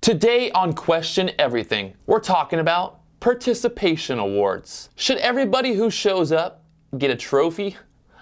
Today on Question Everything, we're talking about participation awards. Should everybody who shows up get a trophy?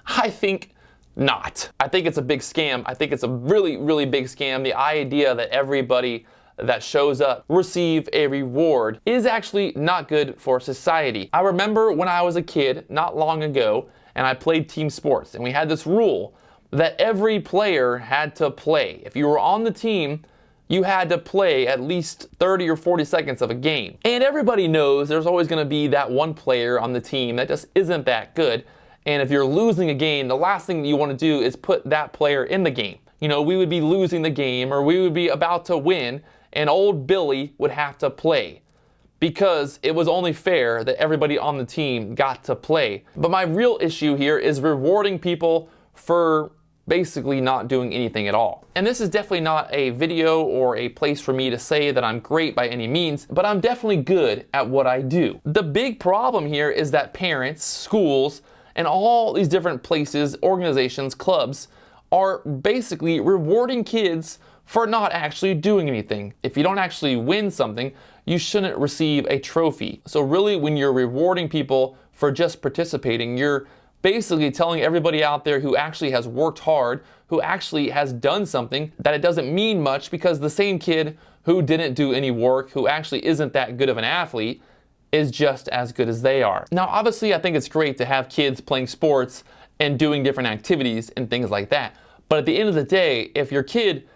I think not. I think it's a big scam. I think it's a really, really big scam. The idea that everybody that shows up receive a reward is actually not good for society. I remember when I was a kid not long ago and I played team sports, and we had this rule that every player had to play. If you were on the team, you had to play at least 30 or 40 seconds of a game. And everybody knows there's always going to be that one player on the team that just isn't that good. And if you're losing a game, the last thing you want to do is put that player in the game. You know, we would be losing the game or we would be about to win and old Billy would have to play, because it was only fair that everybody on the team got to play. But my real issue here is rewarding people for basically not doing anything at all. And this is definitely not a video or a place for me to say that I'm great by any means, but I'm definitely good at what I do. The big problem here is that parents, schools, and all these different places, organizations, clubs, are basically rewarding kids for not actually doing anything. If you don't actually win something, you shouldn't receive a trophy. So really, when you're rewarding people for just participating, you're basically telling everybody out there who actually has worked hard, who actually has done something, that it doesn't mean much, because the same kid who didn't do any work, who actually isn't that good of an athlete, is just as good as they are. Now, obviously, I think it's great to have kids playing sports and doing different activities and things like that. But at the end of the day, if your kid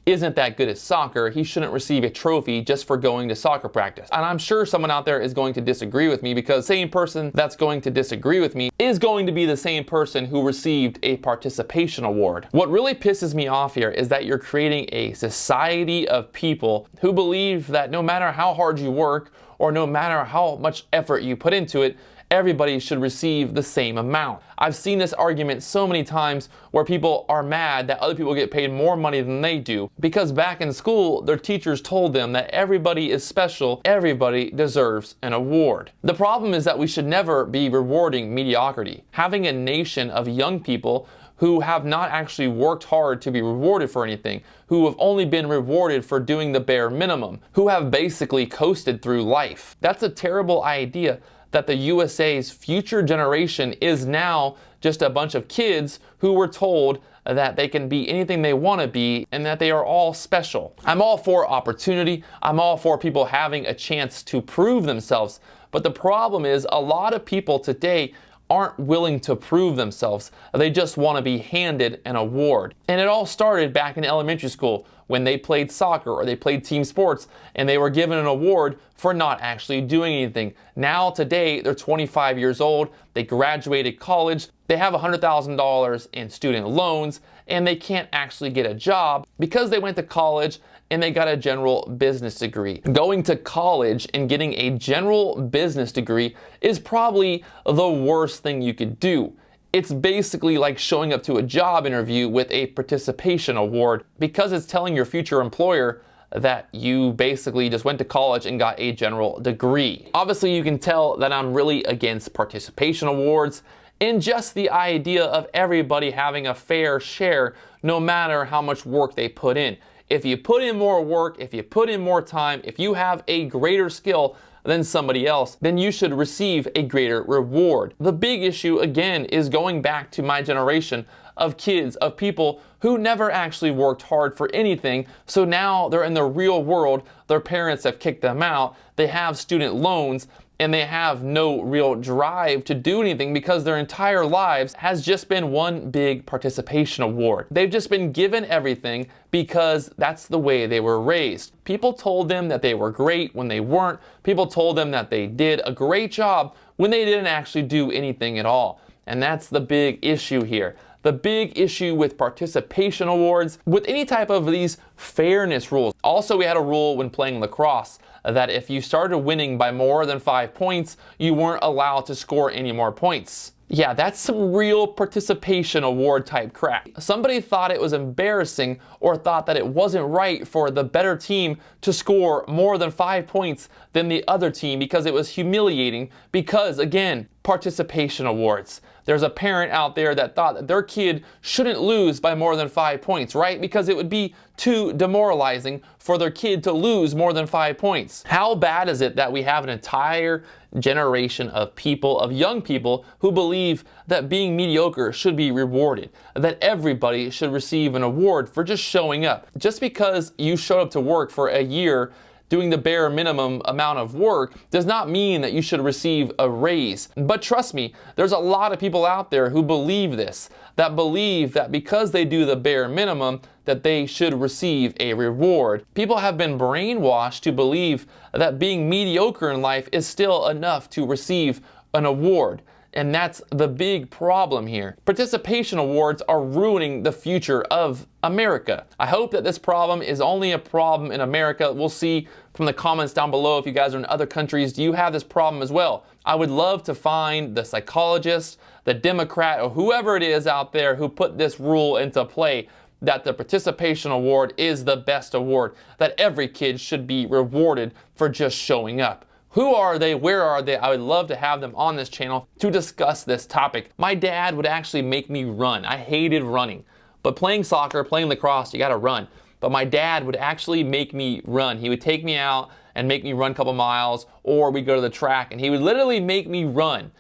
isn't that good at soccer, he shouldn't receive a trophy just for going to soccer practice. And I'm sure someone out there is going to disagree with me, because the same person that's going to disagree with me is going to be the same person who received a participation award. What really pisses me off here is that you're creating a society of people who believe that no matter how hard you work or no matter how much effort you put into it, everybody should receive the same amount. I've seen this argument so many times where people are mad that other people get paid more money than they do, because back in school, their teachers told them that everybody is special, everybody deserves an award. The problem is that we should never be rewarding mediocrity. Having a nation of young people who have not actually worked hard to be rewarded for anything, who have only been rewarded for doing the bare minimum, who have basically coasted through life. That's a terrible idea, that the USA's future generation is now just a bunch of kids who were told that they can be anything they want to be and that they are all special. I'm all for opportunity. I'm all for people having a chance to prove themselves. But the problem is, a lot of people today aren't willing to prove themselves. They just want to be handed an award. And it all started back in elementary school when they played soccer or they played team sports and they were given an award for not actually doing anything. Now today, they're 25 years old, they graduated college, they have $100,000 in student loans, and they can't actually get a job because they went to college and they got a general business degree. Going to college and getting a general business degree is probably the worst thing you could do. It's basically like showing up to a job interview with a participation award, because it's telling your future employer that you basically just went to college and got a general degree. Obviously, you can tell that I'm really against participation awards and just the idea of everybody having a fair share no matter how much work they put in. If you put in more work, if you put in more time, if you have a greater skill than somebody else, then you should receive a greater reward. The big issue, again, is going back to my generation of kids, of people who never actually worked hard for anything. So now they're in the real world, their parents have kicked them out, they have student loans, and they have no real drive to do anything because their entire lives has just been one big participation award. They've just been given everything because that's the way they were raised. People told them that they were great when they weren't. People told them that they did a great job when they didn't actually do anything at all. And that's the big issue here. The big issue with participation awards, with any type of these fairness rules. Also, we had a rule when playing lacrosse that if you started winning by more than 5 points, you weren't allowed to score any more points. Yeah, that's some real participation award type crap. Somebody thought it was embarrassing or thought that it wasn't right for the better team to score more than 5 points than the other team because it was humiliating, because again, participation awards. There's a parent out there that thought that their kid shouldn't lose by more than 5 points, right? Because it would be too demoralizing for their kid to lose more than 5 points. How bad is it that we have an entire generation of people, of young people, who believe that being mediocre should be rewarded, that everybody should receive an award for just showing up? Just because you showed up to work for a year doing the bare minimum amount of work does not mean that you should receive a raise. But trust me, there's a lot of people out there who believe this, that believe that because they do the bare minimum, that they should receive a reward. People have been brainwashed to believe that being mediocre in life is still enough to receive an award. And that's the big problem here. Participation awards are ruining the future of America. I hope that this problem is only a problem in America. We'll see from the comments down below if you guys are in other countries. Do you have this problem as well? I would love to find the psychologist, the Democrat, or whoever it is out there who put this rule into play, that the participation award is the best award, that every kid should be rewarded for just showing up. Who are they? Where are they? I would love to have them on this channel to discuss this topic. My dad would actually make me run. I hated running. But playing soccer, playing lacrosse, you gotta run. But my dad would actually make me run. He would take me out and make me run a couple miles, or we'd go to the track and he would literally make me run.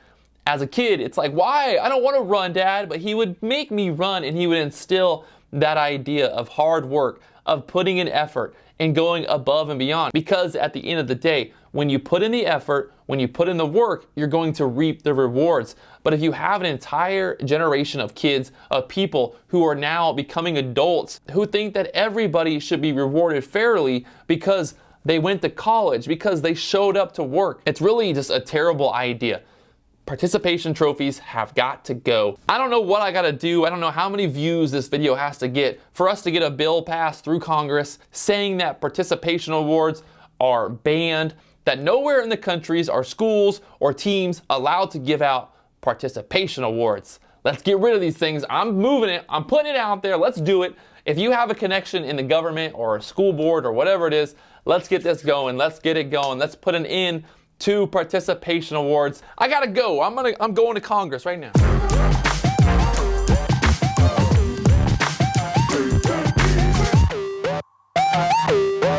As a kid, it's like, why? I don't want to run, Dad. But he would make me run, and he would instill that idea of hard work, of putting in effort and going above and beyond. Because at the end of the day, when you put in the effort, when you put in the work, you're going to reap the rewards. But if you have an entire generation of kids, of people who are now becoming adults, who think that everybody should be rewarded fairly because they went to college, because they showed up to work, it's really just a terrible idea. Participation trophies have got to go. I don't know what I gotta do. I don't know how many views this video has to get for us to get a bill passed through Congress saying that participation awards are banned, that nowhere in the countries are schools or teams allowed to give out participation awards. Let's get rid of these things. I'm moving it. I'm putting it out there. Let's do it. If you have a connection in the government or a school board or whatever it is, let's get this going. Let's get it going. Let's put an end to participation awards. I gotta go. I'm going to Congress right now.